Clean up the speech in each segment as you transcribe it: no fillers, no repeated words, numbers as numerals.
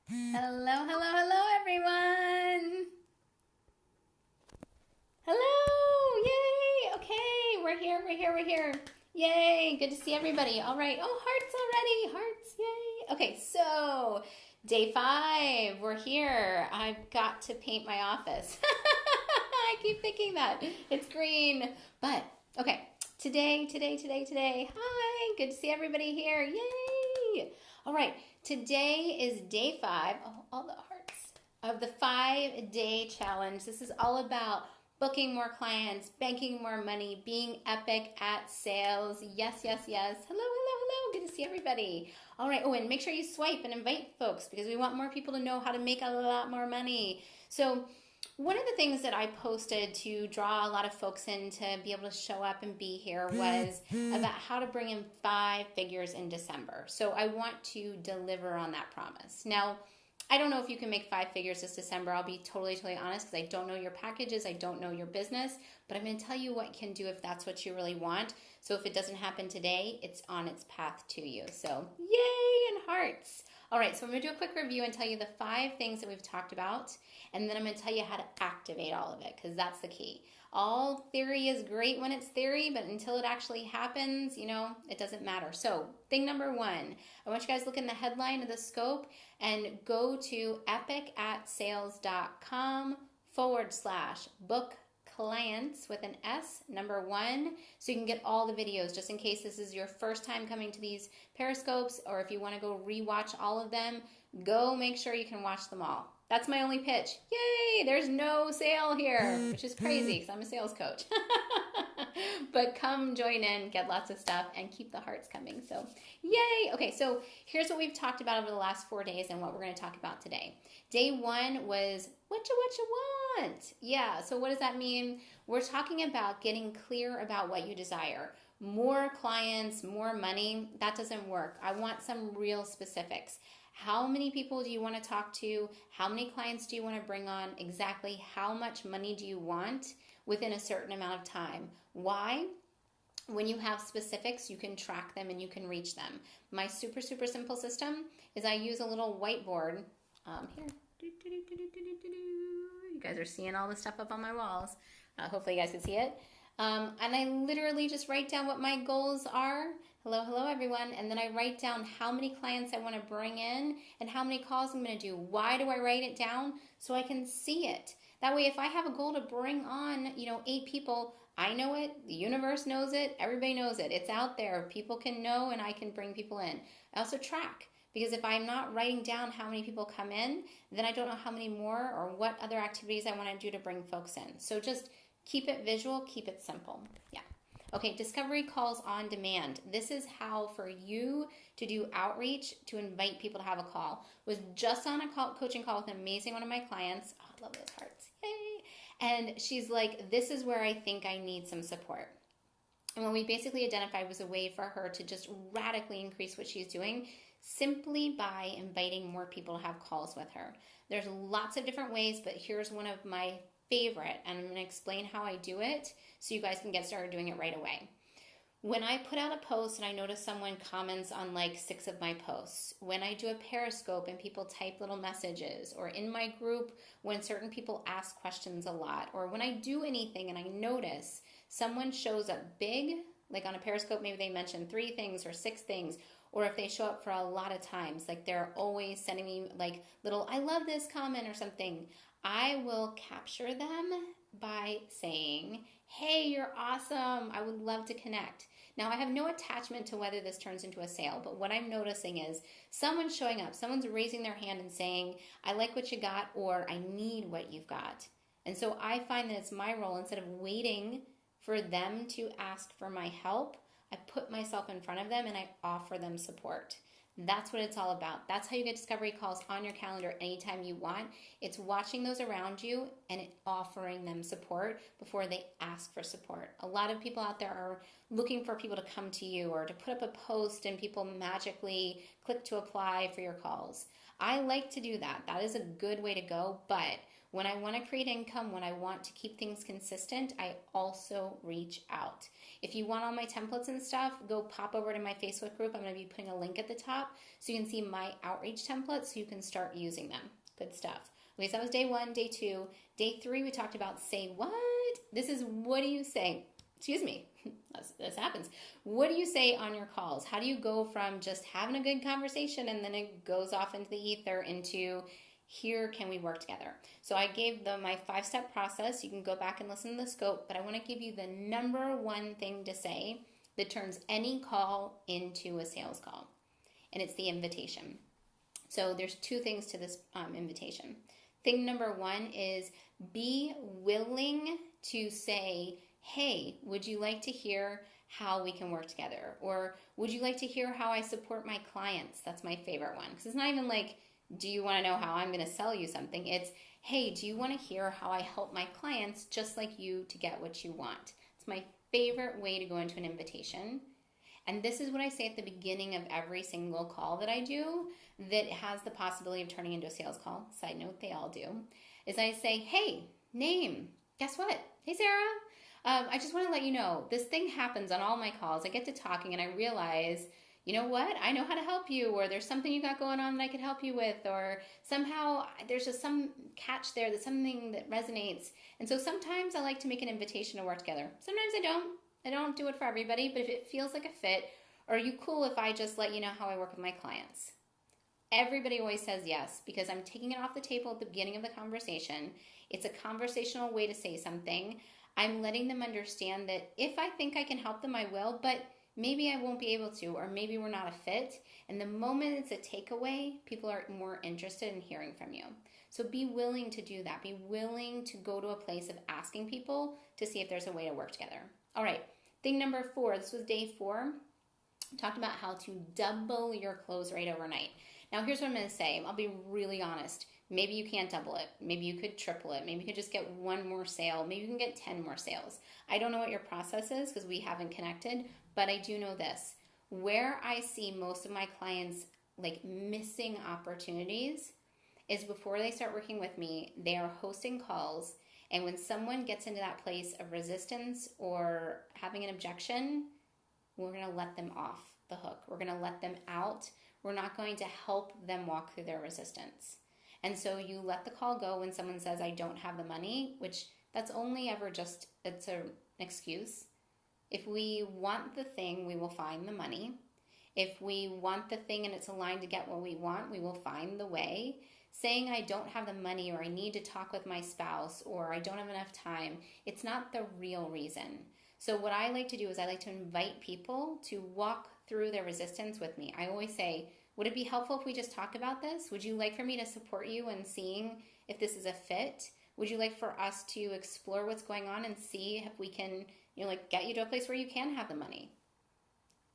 Hello, hello, hello, everyone. Hello, yay. Okay, we're here. Yay, good to see everybody. All right. Oh, hearts already. Hearts, yay. Okay, so day 5, we're here. I've got to paint my office. I keep thinking that. It's green. But, okay, today. Hi, good to see everybody here. Yay. All right, today is day 5. Oh, all the hearts of the 5-day challenge. This is all about booking more clients, banking more money, being epic at sales. Yes. Hello. Good to see everybody. All right. Oh, and make sure you swipe and invite folks because we want more people to know how to make a lot more money. So, one of the things that I posted to draw a lot of folks in to be able to show up and be here was about how to bring in 5 figures in December. So I want to deliver on that promise. Now, I don't know if you can make 5 figures this December. I'll be totally honest because I don't know your packages. I don't know your business, but I'm going to tell you what can do if that's what you really want. So if it doesn't happen today, it's on its path to you. So yay and hearts. All right, so I'm going to do a quick review and tell you the 5 things that we've talked about, and then I'm going to tell you how to activate all of it because that's the key. All theory is great when it's theory, but until it actually happens, it doesn't matter. So thing number 1, I want you guys to look in the headline of the scope and go to epicatsales.com/book clients with an S, number 1, so you can get all the videos just in case this is your first time coming to these Periscopes, or if you want to go rewatch all of them, go make sure you can watch them all. That's my only pitch. Yay! There's no sale here, which is crazy because I'm a sales coach. But come join in, get lots of stuff, and keep the hearts coming. So, yay! Okay, so here's what we've talked about over the last 4 days and what we're going to talk about today. Day 1 was what you want. Yeah, so what does that mean? We're talking about getting clear about what you desire. More clients, more money, that doesn't work. I want some real specifics. How many people do you want to talk to? How many clients do you want to bring on? Exactly how much money do you want within a certain amount of time? Why? When you have specifics, you can track them and you can reach them. My super simple system is I use a little whiteboard. Here. You guys are seeing all the stuff up on my walls. Hopefully you guys can see it. And I literally just write down what my goals are. Hello, everyone. And then I write down how many clients I want to bring in and how many calls I'm going to do. Why do I write it down? So I can see it. That way, if I have a goal to bring on, 8 people, I know it. The universe knows it. Everybody knows it. It's out there. People can know and I can bring people in. I also track. Because if I'm not writing down how many people come in, then I don't know how many more or what other activities I want to do to bring folks in. So just keep it visual, keep it simple. Yeah. Okay, discovery calls on demand. This is how for you to do outreach, to invite people to have a call. Was just on a coaching call with an amazing one of my clients. Oh, I love those hearts. Yay. And she's like, this is where I think I need some support. And what we basically identified was a way for her to just radically increase what she's doing simply by inviting more people to have calls with her. There's lots of different ways, but here's one of my favorite, and I'm going to explain how I do it so you guys can get started doing it right away. When I put out a post and I notice someone comments on like 6 of my posts, when I do a Periscope and people type little messages, or in my group when certain people ask questions a lot, or when I do anything and I notice someone shows up big, like on a Periscope, maybe they mention 3 things or 6 things, or if they show up for a lot of times, like they're always sending me like little, I love this comment or something, I will capture them by saying, hey, you're awesome. I would love to connect. Now, I have no attachment to whether this turns into a sale, but what I'm noticing is someone's showing up, someone's raising their hand and saying, I like what you got, or I need what you've got. And so I find that it's my role, instead of waiting for them to ask for my help, I put myself in front of them and I offer them support. That's what it's all about. That's how you get discovery calls on your calendar anytime you want. It's watching those around you and offering them support before they ask for support. A lot of people out there are looking for people to come to you or to put up a post and people magically click to apply for your calls. I like to do that. That is a good way to go. But when I want to create income, when I want to keep things consistent, I also reach out. If you want all my templates and stuff, go pop over to my Facebook group. I'm going to be putting a link at the top so you can see my outreach templates so you can start using them. Good stuff. Okay, so that was day 1, day 2. Day 3, we talked about say what? This is what do you say? Excuse me, this happens. What do you say on your calls? How do you go from just having a good conversation and then it goes off into the ether into here, can we work together? So I gave them my 5-step process. You can go back and listen to the scope, but I want to give you the number 1 thing to say that turns any call into a sales call, and it's the invitation. So there's 2 things to this invitation. Thing number 1 is be willing to say, hey, would you like to hear how we can work together? Or would you like to hear how I support my clients? That's my favorite one. Because it's not even like, do you want to know how I'm going to sell you something? It's, hey, do you want to hear how I help my clients just like you to get what you want? It's my favorite way to go into an invitation. And this is what I say at the beginning of every single call that I do that has the possibility of turning into a sales call. Side note, they all do. Is I say, hey, name, guess what? Hey, Sarah. I just want to let you know, this thing happens on all my calls. I get to talking and I realize, you know what? I know how to help you, or there's something you got going on that I could help you with, or somehow there's just some catch there, that's something that resonates. And so sometimes I like to make an invitation to work together. Sometimes I don't. I don't do it for everybody, but if it feels like a fit, are you cool if I just let you know how I work with my clients? Everybody always says yes, because I'm taking it off the table at the beginning of the conversation. It's a conversational way to say something. I'm letting them understand that if I think I can help them, I will, but maybe I won't be able to, or maybe we're not a fit. And the moment it's a takeaway, people are more interested in hearing from you. So be willing to do that. Be willing to go to a place of asking people to see if there's a way to work together. All right, thing number 4, this was day 4. Talked about how to double your close rate overnight. Now here's what I'm going to say. I'll be really honest. Maybe you can't double it. Maybe you could triple it. Maybe you could just get 1 more sale. Maybe you can get 10 more sales. I don't know what your process is because we haven't connected, but I do know this. Where I see most of my clients like missing opportunities is before they start working with me, they are hosting calls, and when someone gets into that place of resistance or having an objection, we're going to let them off the hook. We're going to let them out. We're not going to help them walk through their resistance. And so you let the call go when someone says, I don't have the money, which that's only ever just, it's an excuse. If we want the thing, we will find the money. If we want the thing and it's aligned to get what we want, we will find the way. Saying I don't have the money, or I need to talk with my spouse, or I don't have enough time, it's not the real reason. So what I like to do is I like to invite people to walk through their resistance with me. I always say, would it be helpful if we just talk about this? Would you like for me to support you in seeing if this is a fit? Would you like for us to explore what's going on and see if we can, get you to a place where you can have the money?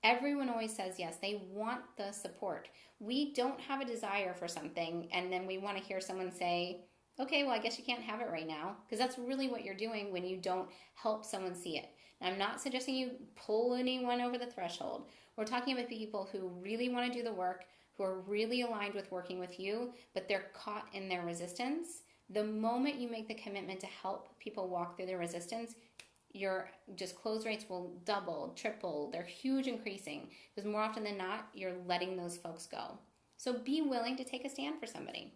Everyone always says yes. They want the support. We don't have a desire for something, and then we want to hear someone say, okay, well, I guess you can't have it right now, because that's really what you're doing when you don't help someone see it. Now, I'm not suggesting you pull anyone over the threshold. We're talking about people who really want to do the work, who are really aligned with working with you, but they're caught in their resistance. The moment you make the commitment to help people walk through their resistance, your just close rates will double, triple. They're huge increasing, because more often than not, you're letting those folks go. So be willing to take a stand for somebody.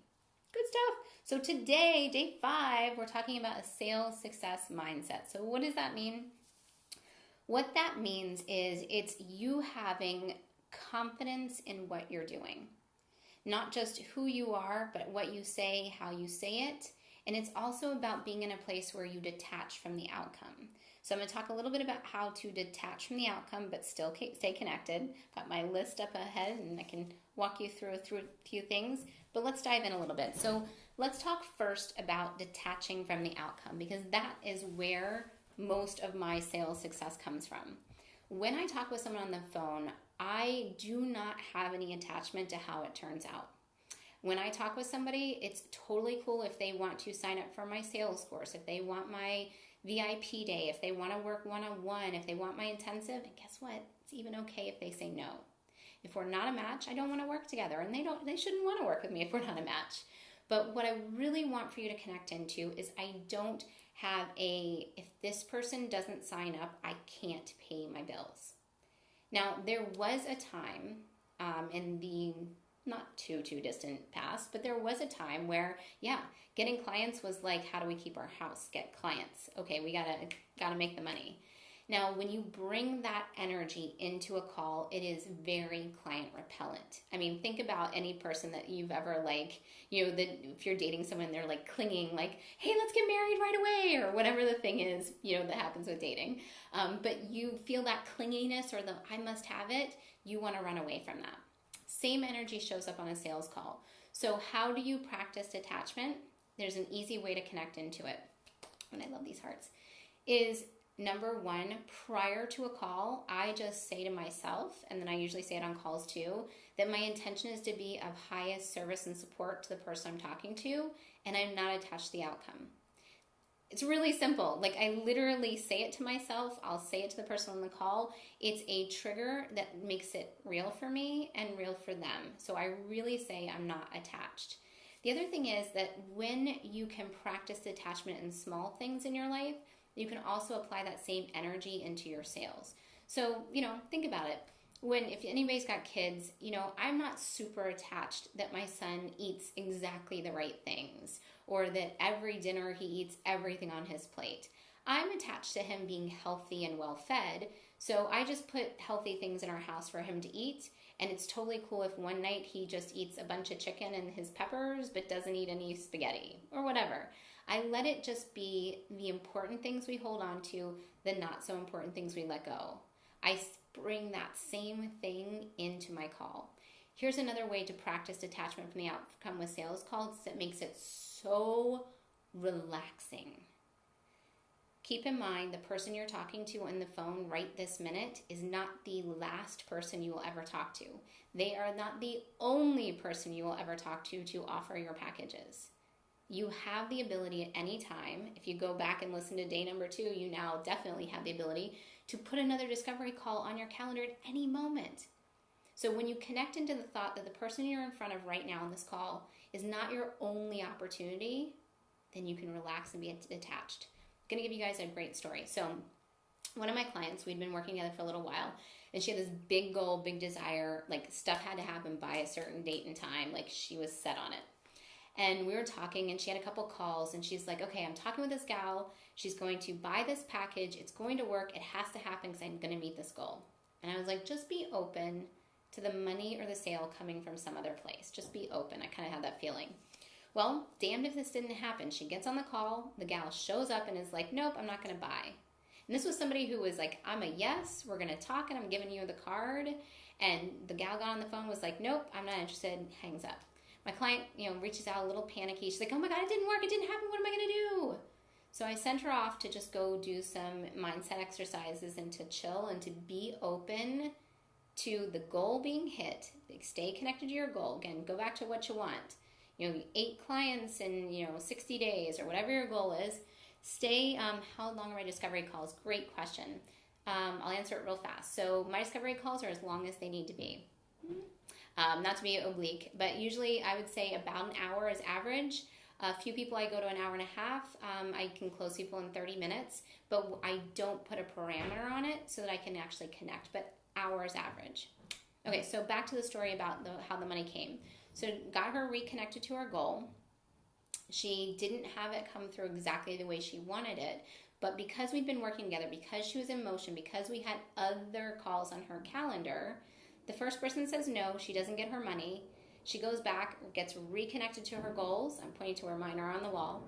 Good stuff. So today, day 5, we're talking about a sales success mindset. So what does that mean? What that means is it's you having confidence in what you're doing. Not just who you are, but what you say, how you say it. And it's also about being in a place where you detach from the outcome. So I'm going to talk a little bit about how to detach from the outcome, but still stay connected. Got my list up ahead, and I can walk you through a few things. But let's dive in a little bit. So let's talk first about detaching from the outcome, because that is where most of my sales success comes from. When I talk with someone on the phone, I do not have any attachment to how it turns out. When I talk with somebody, it's totally cool if they want to sign up for my sales course, if they want my VIP day, if they want to work one-on-one, if they want my intensive, and guess what? It's even okay if they say no. If we're not a match, I don't want to work together, and they shouldn't want to work with me if we're not a match. But what I really want for you to connect into is I don't have if this person doesn't sign up, I can't pay my bills. Now, there was a time in the not too distant past, but there was a time where, yeah, getting clients was like, how do we keep our house? Get clients. Okay, we gotta make the money. Now, when you bring that energy into a call, it is very client repellent. I mean, think about any person that you've ever if you're dating someone, they're like clinging, like, hey, let's get married right away, or whatever the thing is, that happens with dating. But you feel that clinginess or the I must have it, you want to run away from that. Same energy shows up on a sales call. So how do you practice detachment? There's an easy way to connect into it. And I love these hearts. Is number one, prior to a call, I just say to myself, and then I usually say it on calls too, that my intention is to be of highest service and support to the person I'm talking to, and I'm not attached to the outcome. It's really simple. Like, I literally say it to myself. I'll say it to the person on the call. It's a trigger that makes it real for me and real for them. So I really say I'm not attached. The other thing is that when you can practice detachment in small things in your life, you can also apply that same energy into your sales. So, think about it. If anybody's got kids, I'm not super attached that my son eats exactly the right things or that every dinner he eats everything on his plate. I'm attached to him being healthy and well fed. So I just put healthy things in our house for him to eat. And it's totally cool if one night he just eats a bunch of chicken and his peppers, but doesn't eat any spaghetti or whatever. I let it just be the important things we hold on to, the not so important things we let go. I bring that same thing into my call. Here's another way to practice detachment from the outcome with sales calls that makes it so relaxing. Keep in mind the person you're talking to on the phone right this minute is not the last person you will ever talk to. They are not the only person you will ever talk to offer your packages. You have the ability at any time, if you go back and listen to day number 2, you now definitely have the ability to put another discovery call on your calendar at any moment. So when you connect into the thought that the person you're in front of right now on this call is not your only opportunity, then you can relax and be detached. I'm going to give you guys a great story. So one of my clients, we'd been working together for a little while, and she had this big goal, big desire, like stuff had to happen by a certain date and time, like she was set on it. And we were talking, and she had a couple calls, and she's like, okay, I'm talking with this gal. She's going to buy this package. It's going to work. It has to happen because I'm going to meet this goal. And I was like, just be open to the money or the sale coming from some other place. Just be open. I kind of had that feeling. Well, damned if this didn't happen. She gets on the call. The gal shows up and is like, nope, I'm not going to buy. And this was somebody who was like, I'm a yes. We're going to talk, and I'm giving you the card. And the gal got on the phone, was like, nope, I'm not interested, hangs up. My client, reaches out a little panicky. She's like, oh my God, it didn't work. It didn't happen. What am I going to do? So I sent her off to just go do some mindset exercises and to chill and to be open to the goal being hit. Stay connected to your goal. Again, go back to what you want. 8 clients in, 60 days or whatever your goal is. Stay, how long are my discovery calls? Great question. I'll answer it real fast. So my discovery calls are as long as they need to be. Not to be oblique, but usually I would say about an hour is average. A few people I go to an hour and a half. I can close people in 30 minutes, but I don't put a parameter on it so that I can actually connect, but hours average. Okay, so back to the story about how the money came. So got her reconnected to her goal. She didn't have it come through exactly the way she wanted it, but because we'd been working together, because she was in motion, because we had other calls on her calendar, the first person says no, she doesn't get her money. She goes back, gets reconnected to her goals. I'm pointing to her, mine are on the wall.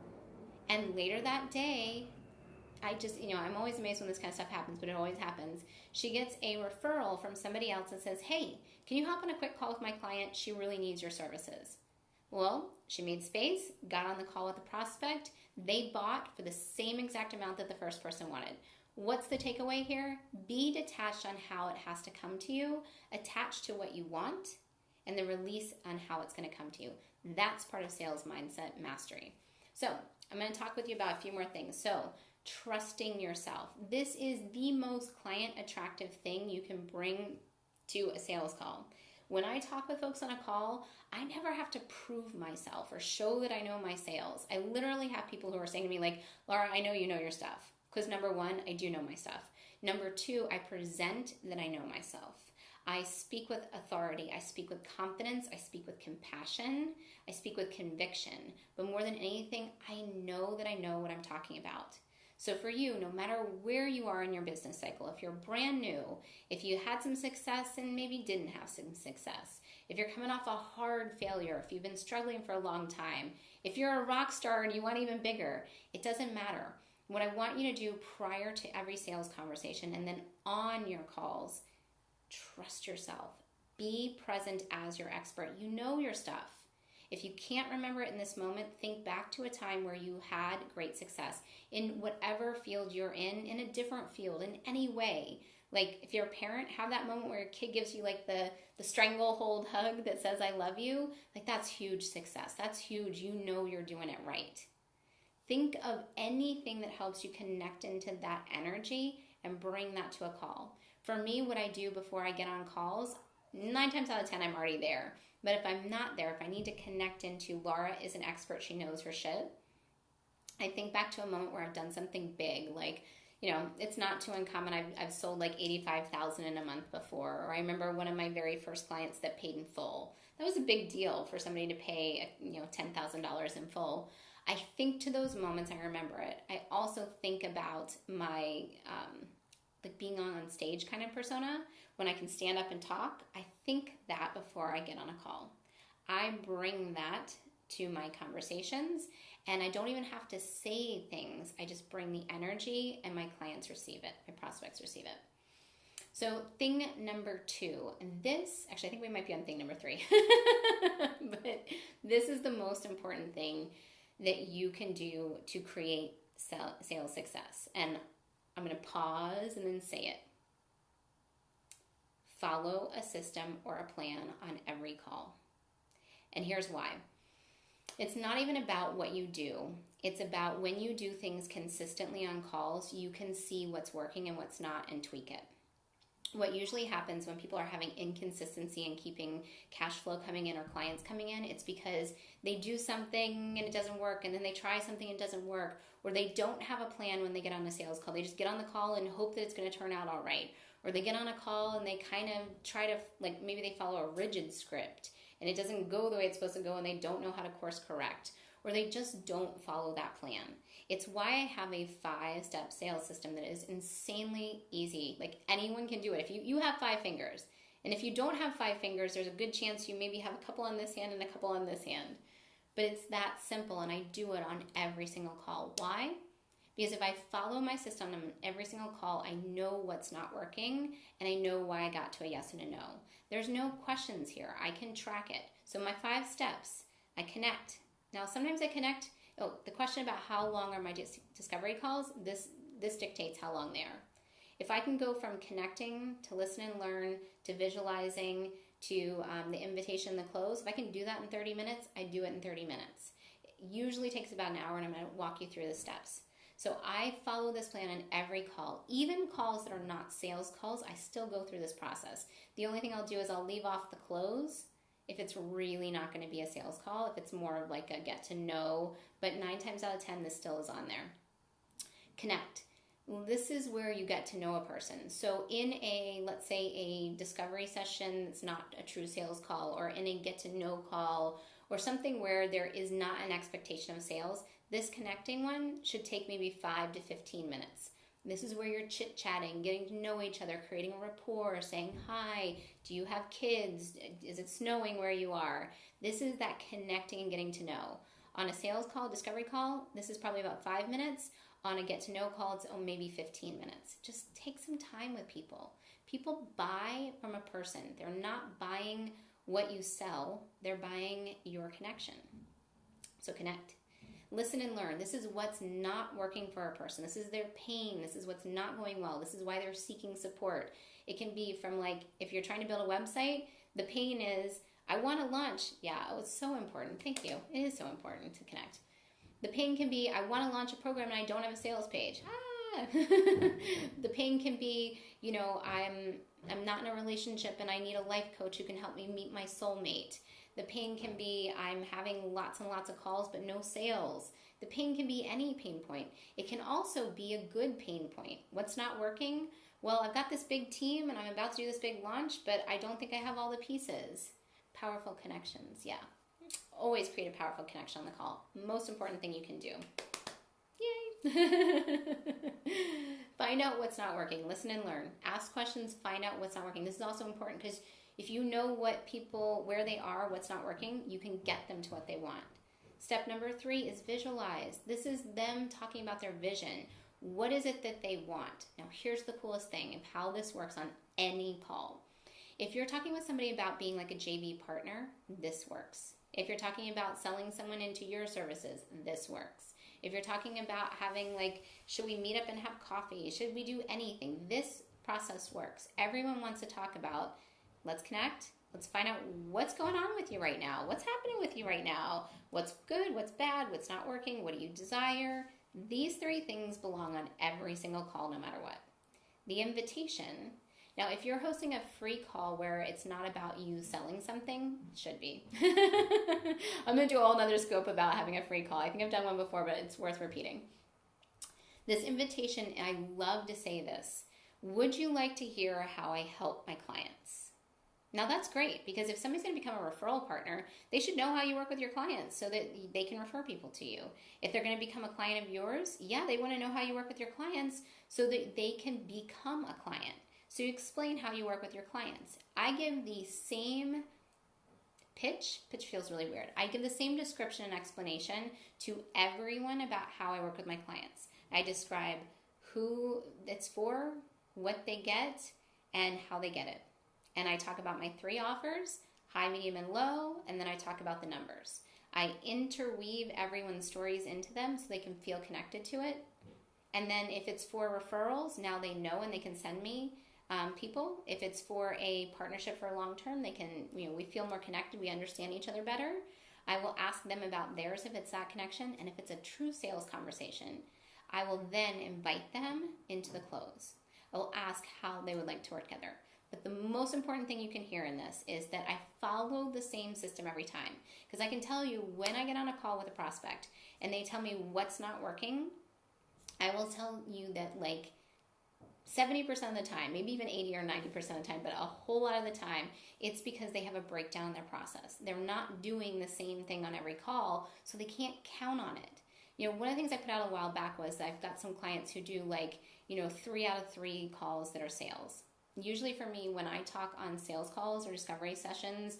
And later that day, I'm always amazed when this kind of stuff happens, but it always happens. She gets a referral from somebody else that says, hey, can you hop on a quick call with my client? She really needs your services. Well, she made space, got on the call with the prospect. They bought for the same exact amount that the first person wanted. What's the takeaway here? Be detached on how it has to come to you, attached to what you want, and the release on how it's going to come to you. That's part of sales mindset mastery. So I'm going to talk with you about a few more things. So trusting yourself. This is the most client attractive thing you can bring to a sales call. When I talk with folks on a call, I never have to prove myself or show that I know my sales. I literally have people who are saying to me like, Laura, I know you know your stuff. Because number one, I do know my stuff. Number two, I present that I know myself. I speak with authority. I speak with confidence. I speak with compassion. I speak with conviction. But more than anything, I know that I know what I'm talking about. So for you, no matter where you are in your business cycle, if you're brand new, if you had some success and maybe didn't have some success, if you're coming off a hard failure, if you've been struggling for a long time, if you're a rock star and you want even bigger, it doesn't matter. What I want you to do prior to every sales conversation and then on your calls, trust yourself. Be present as your expert. You know your stuff. If you can't remember it in this moment, think back to a time where you had great success in whatever field you're in a different field, in any way. Like if you're a parent, have that moment where your kid gives you like the stranglehold hug that says, I love you. Like that's huge success. That's huge. You know you're doing it right. Think of anything that helps you connect into that energy and bring that to a call. For me, what I do before I get on calls, 9 times out of 10, I'm already there. But if I'm not there, if I need to connect into Laura is an expert, she knows her shit, I think back to a moment where I've done something big, like, you know, it's not too uncommon. I've sold like $85,000 in a month before. Or I remember one of my very first clients that paid in full. That was a big deal for somebody to pay, you know, $10,000 in full. I think to those moments, I remember it. I also think about my like being on stage kind of persona, when I can stand up and talk. I think that before I get on a call. I bring that to my conversations, and I don't even have to say things. I just bring the energy, and my clients receive it. My prospects receive it. So thing number 2, and this, actually I think we might be on thing number 3, but this is the most important thing that you can do to create sales success. And I'm going to pause and then say it. Follow a system or a plan on every call. And here's why. It's not even about what you do. It's about when you do things consistently on calls, you can see what's working and what's not and tweak it. What usually happens when people are having inconsistency in keeping cash flow coming in or clients coming in, it's because they do something and it doesn't work, and then they try something and it doesn't work, or they don't have a plan when they get on a sales call. They just get on the call and hope that it's going to turn out all right. Or they get on a call and they kind of try to, like, maybe they follow a rigid script and it doesn't go the way it's supposed to go and they don't know how to course correct. Or they just don't follow that plan. It's why I have a 5-step sales system that is insanely easy. Like anyone can do it. If you have 5 fingers, and if you don't have 5 fingers, there's a good chance you maybe have a couple on this hand and a couple on this hand. But it's that simple, and I do it on every single call. Why? Because if I follow my system on every single call, I know what's not working, and I know why I got to a yes and a no. There's no questions here. I can track it. So my 5 steps, I connect. Now, sometimes I connect. Oh, the question about how long are my discovery calls, this dictates how long they are. If I can go from connecting to listen and learn to visualizing to the invitation, the close, if I can do that in 30 minutes, I do it in 30 minutes. It usually takes about an hour, and I'm going to walk you through the steps. So I follow this plan on every call. Even calls that are not sales calls, I still go through this process. The only thing I'll do is I'll leave off the close if it's really not going to be a sales call, if it's more of like a get to know, but 9 times out of 10, this still is on there. Connect. This is where you get to know a person. So in a, let's say a discovery session, it's not a true sales call, or in a get to know call, or something where there is not an expectation of sales, this connecting one should take maybe 5 to 15 minutes. This is where you're chit-chatting, getting to know each other, creating a rapport, saying hi, do you have kids, is it snowing where you are? This is that connecting and getting to know. On a sales call, discovery call, this is probably about 5 minutes. On a get to know call, it's maybe 15 minutes. Just take some time with people. People buy from a person. They're not buying what you sell, they're buying your connection. So connect. Listen and learn. This is what's not working for a person. This is their pain. This is what's not going well. This is why they're seeking support. It can be from, like, if you're trying to build a website, the pain is, I want to launch. Yeah, oh, it's so important. Thank you. It is so important to connect. The pain can be, I want to launch a program and I don't have a sales page. The pain can be, I'm not in a relationship and I need a life coach who can help me meet my soulmate. The pain can be, I'm having lots and lots of calls but no sales. The pain can be any pain point. It can also be a good pain point. What's not working? Well, I've got this big team and I'm about to do this big launch, but I don't think I have all the pieces. Powerful connections, yeah. Always create a powerful connection on the call. Most important thing you can do. Yay! Find out what's not working. Listen and learn. Ask questions. Find out what's not working. This is also important because if you know where they are, what's not working, you can get them to what they want. Step number 3 is visualize. This is them talking about their vision. What is it that they want? Now, here's the coolest thing of how this works on any call. If you're talking with somebody about being like a JV partner, this works. If you're talking about selling someone into your services, this works. If you're talking about having should we meet up and have coffee? Should we do anything? This process works. Everyone wants to talk about, let's connect. Let's find out what's going on with you right now. What's happening with you right now? What's good? What's bad? What's not working? What do you desire? These 3 things belong on every single call, no matter what. The invitation. Now, if you're hosting a free call where it's not about you selling something, it should be. I'm going to do a whole nother scope about having a free call. I think I've done one before, but it's worth repeating. This invitation, and I love to say this, would you like to hear how I help my clients? Now that's great, because if somebody's going to become a referral partner, they should know how you work with your clients so that they can refer people to you. If they're going to become a client of yours, yeah, they want to know how you work with your clients so that they can become a client. So you explain how you work with your clients. I give the same pitch feels really weird. I give the same description and explanation to everyone about how I work with my clients. I describe who it's for, what they get, and how they get it. And I talk about my 3 offers, high, medium, and low, and then I talk about the numbers. I interweave everyone's stories into them so they can feel connected to it. And then if it's for referrals, now they know and they can send me people. If it's for a partnership for long term, they can, we feel more connected, we understand each other better. I will ask them about theirs if it's that connection, and if it's a true sales conversation, I will then invite them into the close. I will ask how they would like to work together. But the most important thing you can hear in this is that I follow the same system every time. Because I can tell you when I get on a call with a prospect and they tell me what's not working, I will tell you that 70% of the time, maybe even 80 or 90% of the time, but a whole lot of the time, it's because they have a breakdown in their process. They're not doing the same thing on every call, so they can't count on it. One of the things I put out a while back was I've got some clients who do 3 out of 3 calls that are sales. Usually for me, when I talk on sales calls or discovery sessions,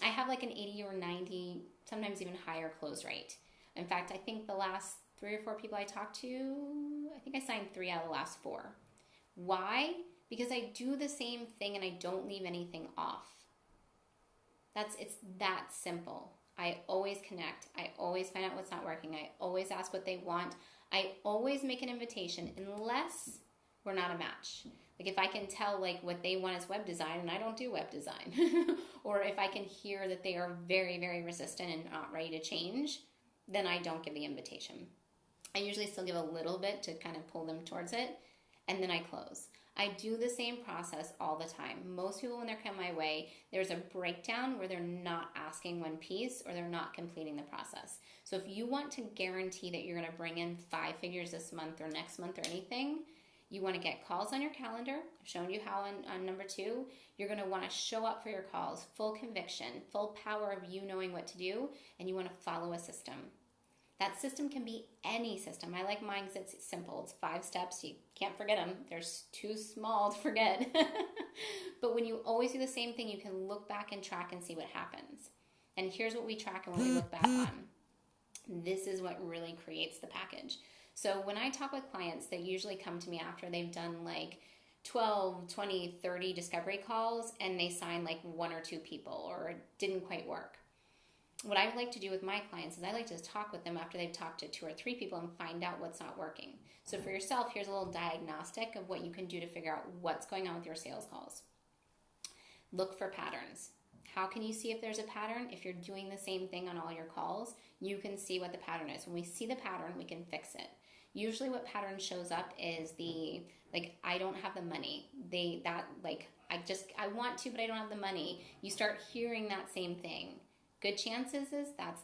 I have an 80 or 90, sometimes even higher close rate. In fact, I think the last 3 or 4 people I talked to, I think I signed 3 out of the last 4. Why? Because I do the same thing and I don't leave anything off. It's that simple. I always connect. I always find out what's not working. I always ask what they want. I always make an invitation unless we're not a match. If I can tell what they want is web design and I don't do web design, or if I can hear that they are very, very resistant and not ready to change, then I don't give the invitation. I usually still give a little bit to kind of pull them towards it, and then I close. I do the same process all the time. Most people, when they're coming my way, there's a breakdown where they're not asking one piece or they're not completing the process. So if you want to guarantee that you're going to bring in 5 figures this month or next month or anything, you want to get calls on your calendar. I've shown you how on number 2. You're going to want to show up for your calls, full conviction, full power of you knowing what to do, and you want to follow a system. That system can be any system. I like mine because it's simple. It's 5 steps. You can't forget them. They're too small to forget. But when you always do the same thing, you can look back and track and see what happens. And here's what we track and what we look back on. This is what really creates the package. So when I talk with clients, they usually come to me after they've done 12, 20, 30 discovery calls and they sign 1 or 2 people or it didn't quite work. What I like to do with my clients is I like to talk with them after they've talked to 2 or 3 people and find out what's not working. So for yourself, here's a little diagnostic of what you can do to figure out what's going on with your sales calls. Look for patterns. How can you see if there's a pattern? If you're doing the same thing on all your calls, you can see what the pattern is. When we see the pattern, we can fix it. Usually what pattern shows up is the, like, I don't have the money. I want to, but I don't have the money. You start hearing that same thing. Good chances is that's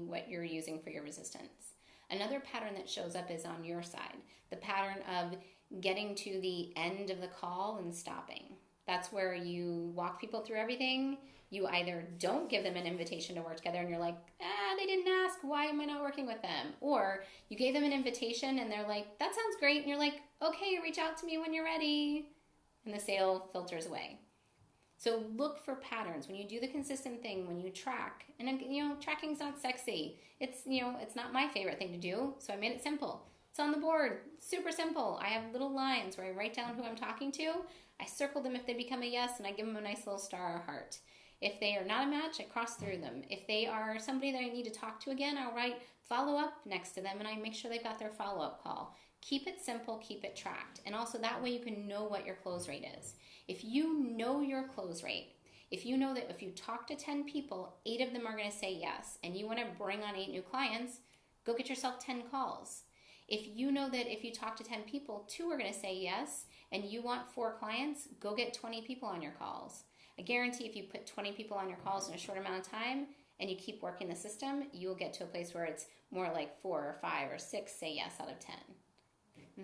what you're using for your resistance. Another pattern that shows up is on your side. The pattern of getting to the end of the call and stopping. That's where you walk people through everything. You either don't give them an invitation to work together and you're like, they didn't ask, why am I not working with them? Or you gave them an invitation and they're like, that sounds great. And you're like, okay, reach out to me when you're ready. And the sale filters away. So look for patterns. When you do the consistent thing, when you track, and tracking's not sexy. It's not my favorite thing to do. So I made it simple. It's on the board, super simple. I have little lines where I write down who I'm talking to. I circle them if they become a yes, and I give them a nice little star or heart. If they are not a match, I cross through them. If they are somebody that I need to talk to again, I'll write follow up next to them, and I make sure they've got their follow-up call. Keep it simple, keep it tracked. And also that way you can know what your close rate is. If you know your close rate, if you know that if you talk to 10 people, 8 of them are going to say yes, and you want to bring on 8 new clients, go get yourself 10 calls. If you know that if you talk to 10 people, 2 are going to say yes, and you want 4 clients, go get 20 people on your calls. I guarantee if you put 20 people on your calls in a short amount of time and you keep working the system, you'll get to a place where it's more like 4 or 5 or 6 say yes out of 10.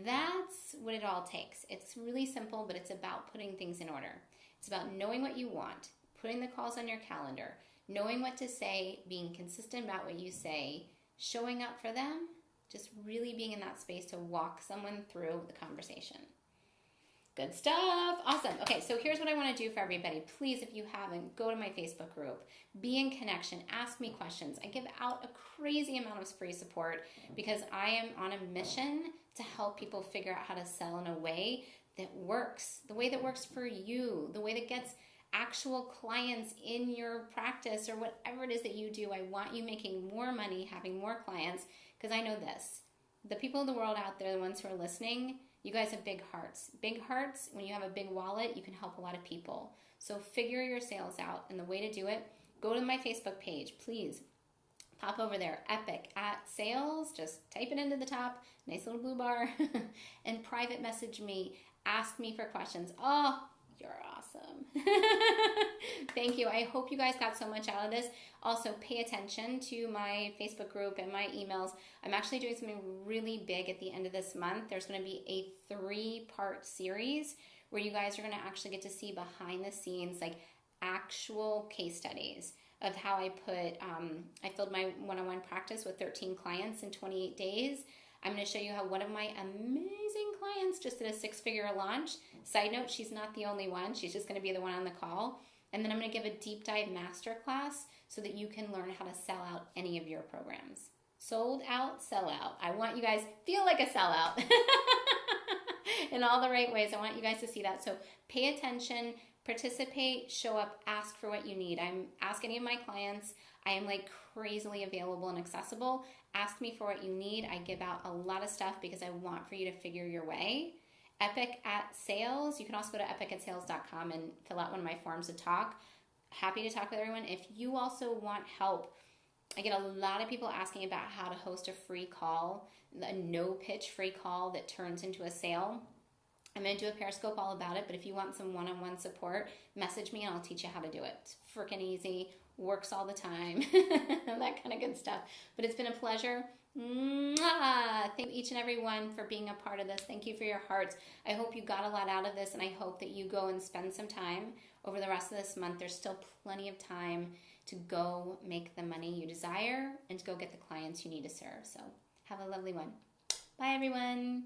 That's what it all takes. It's really simple, but it's about putting things in order. It's about knowing what you want, putting the calls on your calendar, knowing what to say, being consistent about what you say, showing up for them, just really being in that space to walk someone through the conversation. Good stuff. Awesome. Okay, so here's what I want to do for everybody. Please, if you haven't, go to my Facebook group. Be in connection. Ask me questions. I give out a crazy amount of free support because I am on a mission to help people figure out how to sell in a way that works, the way that works for you, the way that gets actual clients in your practice or whatever it is that you do. I want you making more money, having more clients, because I know this. The people in the world out there, the ones who are listening, you guys have big hearts. Big hearts, when you have a big wallet, you can help a lot of people. So figure your sales out, and the way to do it, go to my Facebook page, please. Pop over there, Epic at Sales, just type it into the top, nice little blue bar, and private message me, ask me for questions. Oh, you're awesome. Thank you. I hope you guys got so much out of this. Also, pay attention to my Facebook group and my emails. I'm actually doing something really big at the end of this month. There's going to be a 3-part series where you guys are going to actually get to see behind the scenes, like actual case studies of how I filled my one-on-one practice with 13 clients in 28 days. I'm going to show you how one of my amazing clients just did a 6-figure launch. Side note, she's not the only one. She's just going to be the one on the call. And then I'm going to give a deep dive masterclass so that you can learn how to sell out any of your programs. Sold out, sell out. I want you guys feel like a sellout in all the right ways. I want you guys to see that. So pay attention, participate, show up, ask for what you need. Ask any of my clients. I am like crazily available and accessible. Ask me for what you need. I give out a lot of stuff because I want for you to figure your way. Epic at Sales. You can also go to epicatsales.com and fill out one of my forms to talk. Happy to talk with everyone. If you also want help, I get a lot of people asking about how to host a free call, a no-pitch free call that turns into a sale. I'm going to do a Periscope all about it, but if you want some one-on-one support, message me and I'll teach you how to do it. It's freaking easy. Works all the time. That kind of good stuff. But it's been a pleasure. Mwah! Thank each and every one for being a part of this. Thank you for your hearts. I hope you got a lot out of this, and I hope that you go and spend some time over the rest of this month. There's still plenty of time to go make the money you desire and to go get the clients you need to serve. So have a lovely one. Bye, everyone.